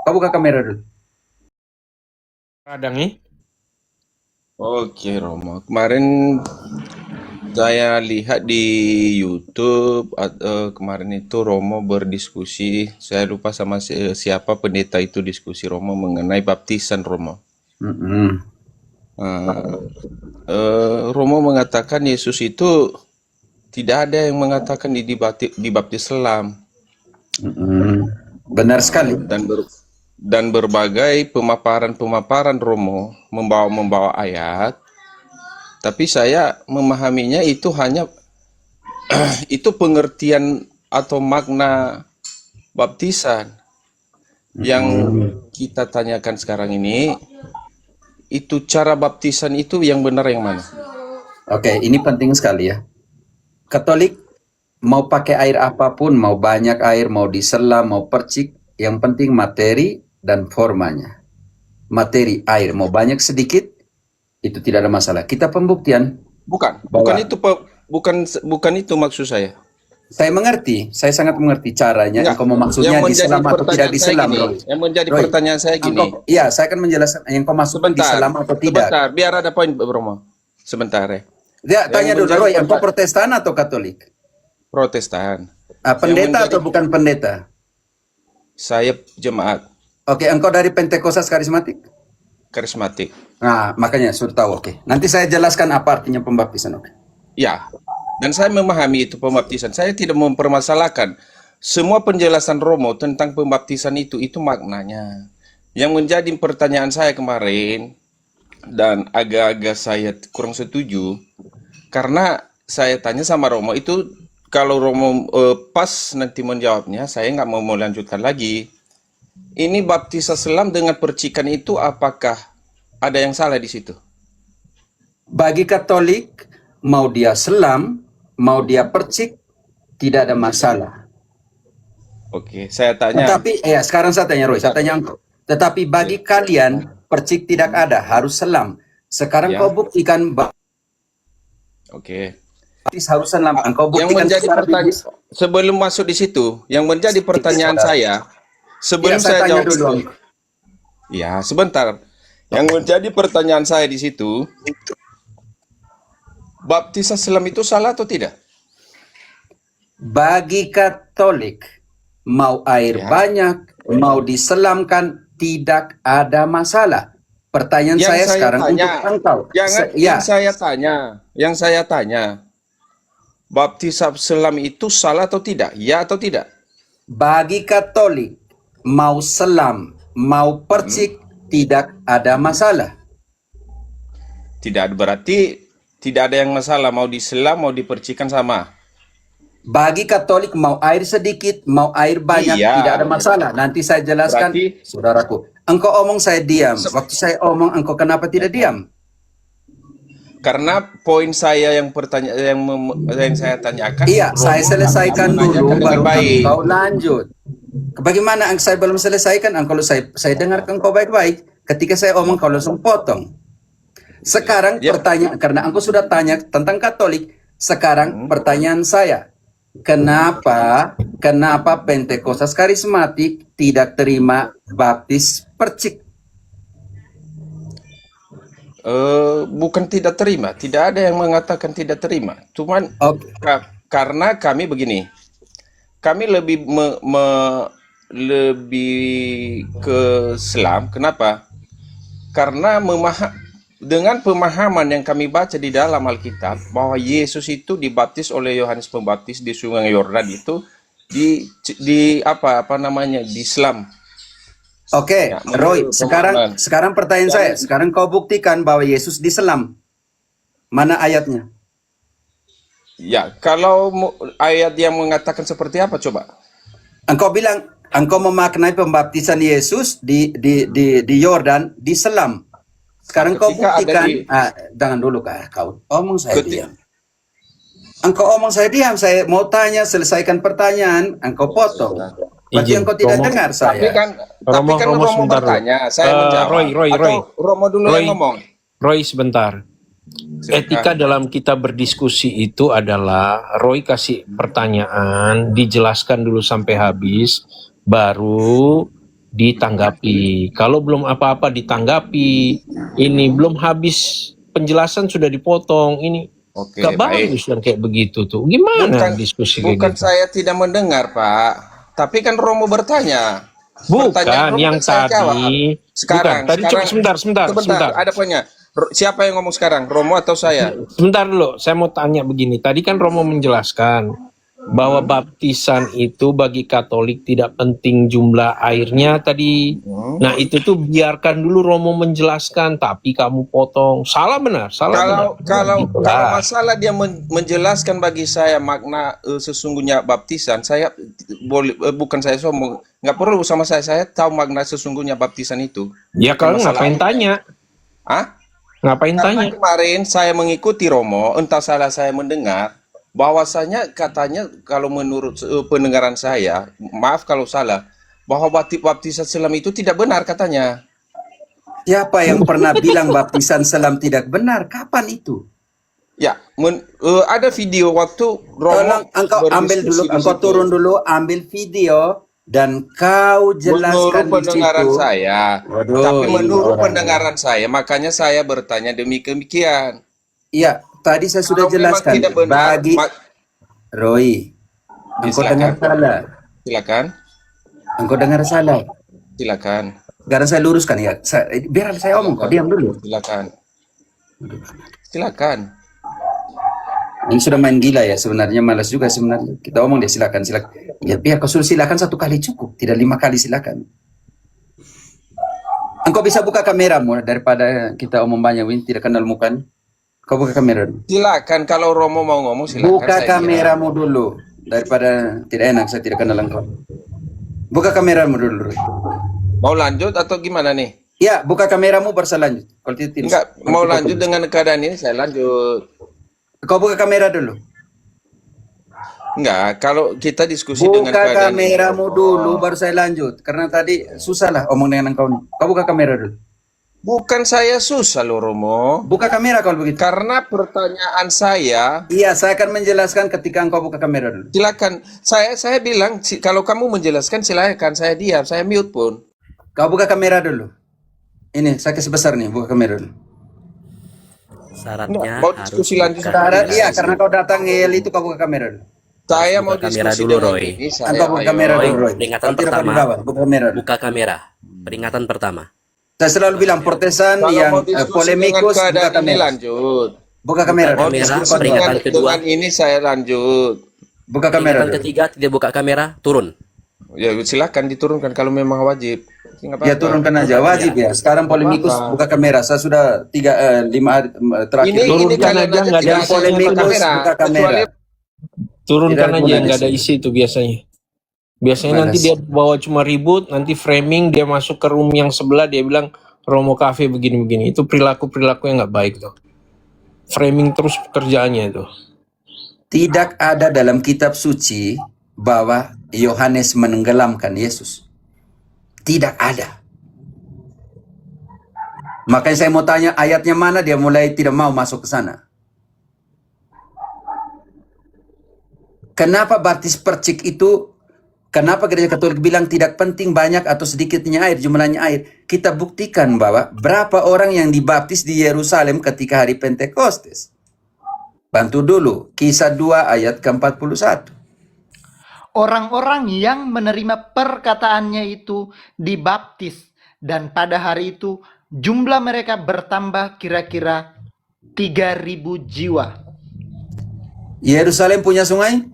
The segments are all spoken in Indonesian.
Kau buka kamera dulu. Radang nih. Oke, Romo. Kemarin saya lihat di YouTube, kemarin itu Romo berdiskusi. Saya lupa sama siapa pendeta itu diskusi Romo mengenai baptisan Romo. Mm-mm. Romo mengatakan Yesus itu tidak ada yang mengatakan dibaptis selam Mm-mm. Benar sekali. dan berbagai pemaparan Romo membawa ayat. Tapi saya memahaminya itu hanya itu pengertian atau makna baptisan. Yang kita tanyakan sekarang ini, itu cara baptisan itu yang benar yang mana? Oke, ini penting sekali ya. Katolik mau pakai air apapun, mau banyak air, mau diselam, mau percik, yang penting materi dan formanya. Materi air mau banyak sedikit itu tidak ada masalah. Kita pembuktian. Bukan itu maksud saya. Saya mengerti, saya sangat mengerti caranya. Enggak, Engkau mau maksudnya diselam atau tidak diselam, Roy? Yang menjadi Roy, pertanyaan saya gini. Iya, saya akan menjelaskan yang kau maksudkan diselam atau tidak. Sebentar, biar ada poin, Romo. Sebentar ya. Dia tanya dulu, Roy, engkau Protestan atau Katolik? Protestan. Pendeta atau bukan pendeta? Saya jemaat. Oke, engkau dari Pentekostas Karismatik? Karismatik. Nah, makanya sudah tahu. Oke. Nanti saya jelaskan apa artinya pembaptisan. Oke. Ya, dan saya memahami itu pembaptisan. Saya tidak mempermasalahkan semua penjelasan Romo tentang pembaptisan itu maknanya. Yang menjadi pertanyaan saya kemarin dan agak-agak saya kurang setuju karena saya tanya sama Romo itu, kalau Romo pas nanti menjawabnya, saya nggak mau melanjutkan lagi. Ini baptisan selam dengan percikan itu apakah ada yang salah di situ? Bagi Katolik, mau dia selam, mau dia percik, tidak ada masalah. Oke, saya tanya. Tetapi, sekarang saya tanya Roy, saya tanya engkau. Tetapi bagi kalian, percik tidak ada, harus selam. Sekarang kau buktikan Oke. harus selam. Engkau buktikan yang menjadi sebelum masuk di situ, yang menjadi pertanyaan saya, sebelum saya jawab dulu. Ya, sebentar. Yang menjadi pertanyaan saya di situ, baptisan selam itu salah atau tidak? Bagi Katolik, mau air banyak, mau diselamkan, tidak ada masalah. Pertanyaan saya sekarang tanya, untuk engkau. Yang saya tanya, baptisan selam itu salah atau tidak? Ya atau tidak? Bagi Katolik, mau selam, mau percik, tidak ada masalah. Tidak, berarti tidak ada yang masalah, mau diselam, mau dipercikan sama. Bagi Katolik, mau air sedikit, mau air banyak, tidak ada masalah. Nanti saya jelaskan, saudaraku. Engkau omong, saya diam. Waktu saya omong, engkau kenapa tidak diam? Karena poin saya yang saya tanyakan. Iya, saya selesaikan dulu, baru engkau lanjut. Bagaimana saya belum selesaikan? Kalau saya dengarkan engkau baik-baik. Ketika saya omong, kau langsung potong. Sekarang pertanyaan, karena engkau sudah tanya tentang Katolik. Sekarang pertanyaan saya, kenapa Pentekostas Karismatik tidak terima baptis percik? Bukan tidak terima, tidak ada yang mengatakan tidak terima. Cuman karena kami begini, kami lebih lebih ke selam. Kenapa? Karena dengan pemahaman yang kami baca di dalam Alkitab bahwa Yesus itu dibaptis oleh Yohanes Pembaptis di Sungai Yordan itu di Islam. Oke, Roy, sekarang pertanyaan saya, sekarang kau buktikan bahwa Yesus diselam. Mana ayatnya? Ya, kalau ayat yang mengatakan seperti apa coba? Engkau bilang engkau memaknai pembaptisan Yesus di Yordan diselam. Sekarang kau buktikan, jangan dulu kau omong saya diam. Engkau omong saya diam, saya mau tanya, selesaikan pertanyaan, engkau potong. Berarti engkau tidak dengar saya. Tapi kan Romo bertanya, saya menjawab. Roy. Romo dulu yang ngomong. Roy, sebentar. Etika dalam kita berdiskusi itu adalah Roy kasih pertanyaan, dijelaskan dulu sampai habis, baru ditanggapi. Kalau belum apa-apa ditanggapi, ini belum habis penjelasan sudah dipotong. Ini Oke, gak baik. bagus yang kayak begitu tuh. Gimana diskusi kayak Bukan gitu? saya tidak mendengar, Pak. Tapi kan Romo bertanya. Pertanyaan Bukan Romo yang kan saya jawab. tadi. Sekarang, Bukan. Tadi coba sebentar. sebentar. Ada poinnya. Siapa yang ngomong sekarang? Romo atau saya? Sebentar dulu, saya mau tanya begini. Tadi kan Romo menjelaskan bahwa baptisan itu bagi Katolik tidak penting jumlah airnya tadi. Nah itu tuh biarkan dulu Romo menjelaskan, tapi kamu potong. Salah benar, salah benar. Kalau Itulah. masalah dia menjelaskan bagi saya makna sesungguhnya baptisan, saya boleh bukan saya sombong, nggak perlu sama saya tahu makna sesungguhnya baptisan itu. Ya Bukan kalau masalah ngapain itu. tanya? Ah? Ngapain Karena tanya? kemarin saya mengikuti Romo, entah salah saya mendengar, bahwasanya katanya kalau menurut pendengaran saya, maaf kalau salah, bahwa baptisan selam itu tidak benar katanya. Siapa yang pernah bilang baptisan selam tidak benar? Kapan itu? Ya, ada video waktu Romo Tolong engkau ambil dulu, berdiskusi di engkau situ. turun dulu, ambil video dan kau Menurut jelaskan di pendengaran situ. saya, Waduh, tapi ini menurut orang. pendengaran saya, makanya saya bertanya demikian. Iya, tadi saya sudah Kalau memang jelaskan. tidak benar, Bagi Roy, engkau dengar silakan, salah. silakan, Engkau dengar salah. silakan, Sekarang saya luruskan ya. Biar saya omong, kau diam dulu. silakan, silakan. Ini sudah main gila ya sebenarnya, malas juga sebenarnya. Kita omong dia silakan, silakan. Ya biar kau suruh silakan 1 kali cukup, tidak 5 kali silakan. Engkau bisa buka kameramu daripada kita omong banyak, Win, tidak kenal mukanya. Kau buka kamera dulu. Silakan kalau Romo mau ngomong silakan. Buka saya diam. kameramu dulu daripada tidak enak saya tidak kenal engkau. Buka kameramu dulu. Roy. Mau lanjut atau gimana nih? Ya, buka kameramu baru saya lanjut. Kalau tidak, Enggak, mau lanjut dengan keadaan ini saya lanjut. Kau buka kamera dulu. Enggak, kalau kita diskusi dengan Buka keadaan ini. kameramu dulu baru saya lanjut. Karena tadi susah lah omong dengan engkau nih. Kau buka kamera dulu. Bukan saya susah loh Romo. Buka kamera kalau begitu. Karena pertanyaan saya, Iya, saya akan menjelaskan ketika engkau buka kamera dulu. silakan. Saya bilang kalau kamu menjelaskan silakan, saya diam, saya mute pun. Kau buka kamera dulu. Ini saya kasih besar nih, buka kamera dulu. Syaratnya Mau harus diskusi lanjut buka Karena kamera. iya, karena kau datang ngel itu kau buka kamera dulu. Saya Buka mau kamera diskusi dulu, dengan Roy. ini. Engkau buka kamera Roy, dulu, Roy. peringatan Kalau tidak kau pertama. dilawan, buka kamera dulu. Buka kamera. Peringatan pertama. Saya selalu bilang protesan Kalau yang mau diskusi dengan polemikus buka keadaan ini kamera. lanjut. Buka kamera. Buka Mau kamera, diskusi peringatan dengan, kedua. dengan ini saya lanjut. Buka kamera Peringatan dulu. ketiga tidak buka kamera, turun. Ya silakan diturunkan kalau memang wajib. Nggak Ya apa-apa. turunkan aja, wajib ya. Sekarang polemikus apa-apa. buka kamera. Saya sudah 5 hari terakhir. Ini Turunkan kalian aja, aja nggak ada tidak isinya, polemikus buka buka kamera. kecuali Turunkan Tidak aja boleh yang nggak ada di sini. isi itu biasanya. Biasanya nanti Malas. dia bawa cuma ribut, nanti framing, dia masuk ke room yang sebelah, dia bilang Romo Cafe begini-begini. Itu perilaku-perilaku yang nggak baik tuh. Framing terus pekerjaannya itu. Tidak ada dalam kitab suci bahwa Yohanes menenggelamkan Yesus. Tidak ada. Makanya saya mau tanya ayatnya mana, dia mulai tidak mau masuk ke sana. Kenapa baptis percik itu, kenapa gereja Katolik bilang tidak penting banyak atau sedikitnya air, jumlahnya air. Kita buktikan bahwa berapa orang yang dibaptis di Yerusalem ketika hari Pentekostes. Bantu dulu, Kisah 2 ayat ke-41. Orang-orang yang menerima perkataannya itu dibaptis, dan pada hari itu jumlah mereka bertambah kira-kira 3.000 jiwa. Yerusalem punya sungai?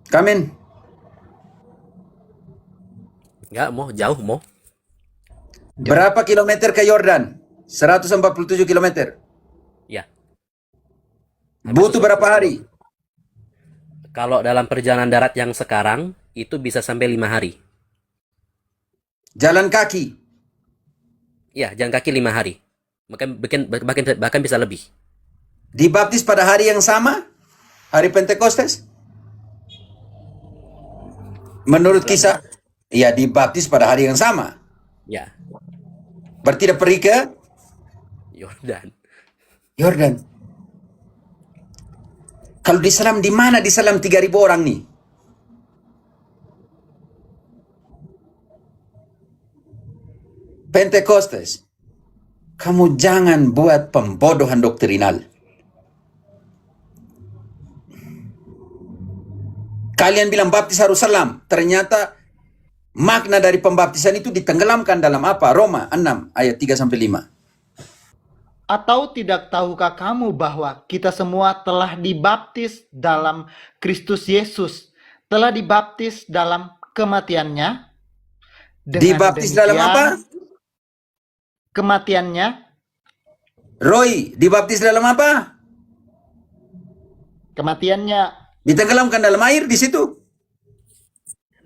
Kamen. Enggak, mau jauh, mau. Berapa kilometer ke Yordan? 147 kilometer. Ya. Butuh berapa hari? Kalau dalam perjalanan darat yang sekarang, itu bisa sampai 5 hari. Jalan kaki. Ya, jalan kaki 5 hari. Bahkan bisa lebih. Dibaptis pada hari yang sama? Hari Pentekostes? Menurut kisah, ya dibaptis pada hari yang sama. Ya, Berarti dia pergi ke Yordan. Yordan. Kalau di Islam, di mana di Islam 3.000 orang nih? Pentekostes, kamu jangan buat pembodohan doktrinal. Kalian bilang baptis harus selam, ternyata makna dari pembaptisan itu ditenggelamkan dalam apa? Roma 6 ayat 3-5. Atau tidak tahukah kamu bahwa kita semua telah dibaptis dalam Kristus Yesus, telah dibaptis dalam kematiannya? Dibaptis dalam apa? Kematiannya. Roy, dibaptis dalam apa? Kematiannya. Ditenggelamkan dalam air di situ.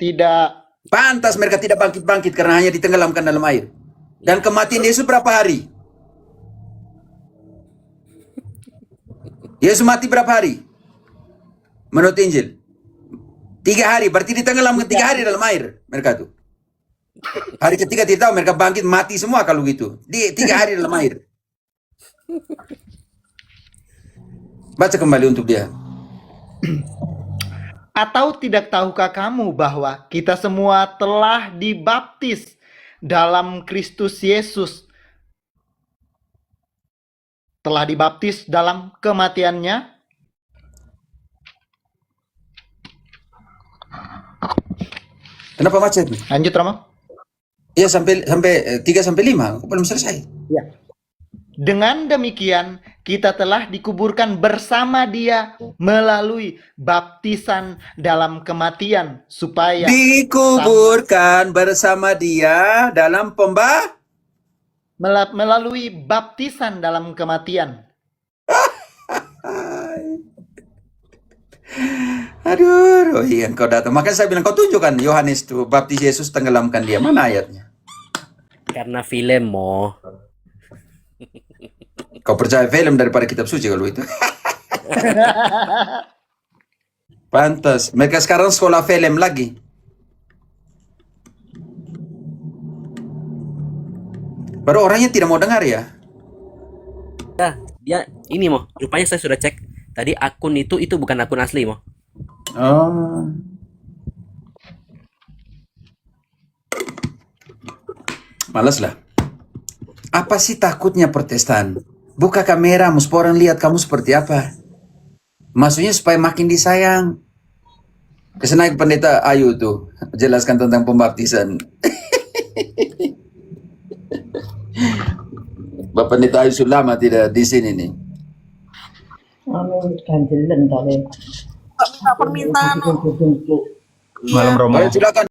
Tidak. Pantas mereka tidak bangkit-bangkit karena hanya ditenggelamkan dalam air. Dan kematian Yesus berapa hari? Yesus mati berapa hari? Menurut Injil 3 hari, berarti ditenggelamkan 3 hari dalam air mereka tuh. Hari ketiga tidak tahu, mereka bangkit mati semua kalau gitu. Di 3 hari dalam air. Baca kembali untuk dia. Atau tidak tahukah kamu bahwa kita semua telah dibaptis dalam Kristus Yesus, telah dibaptis dalam kematiannya? Kenapa macet nih? Lanjut, Romo. Ya sampai 3-5, aku belum selesai. Ya. Dengan demikian, kita telah dikuburkan bersama Dia melalui baptisan dalam kematian, supaya Dikuburkan bersama dia dalam melalui baptisan dalam kematian. Aduh, Roy, engkau datang. Makanya saya bilang, kau tunjukkan Yohanes tuh, baptis Yesus tenggelamkan dia. Mana ayatnya? Karena film mo. Kau percaya film daripada kitab suci kalau itu? Pantas. Mereka sekarang sekolah film lagi. Baru orangnya tidak mau dengar ya. Nah, dia ini mo. Rupanya saya sudah cek. Tadi akun itu bukan akun asli mo. Oh. Malas lah. Apa sih takutnya Protestan? Buka kamera, mesti orang lihat kamu seperti apa. Maksudnya supaya makin disayang. Kesana pendeta Ayu tuh jelaskan tentang pembaptisan. Bapak pendeta Ayu Sulama tidak di sini nih. Ganjelan tadi. Minta permintaan. Malam Romo. Silakan.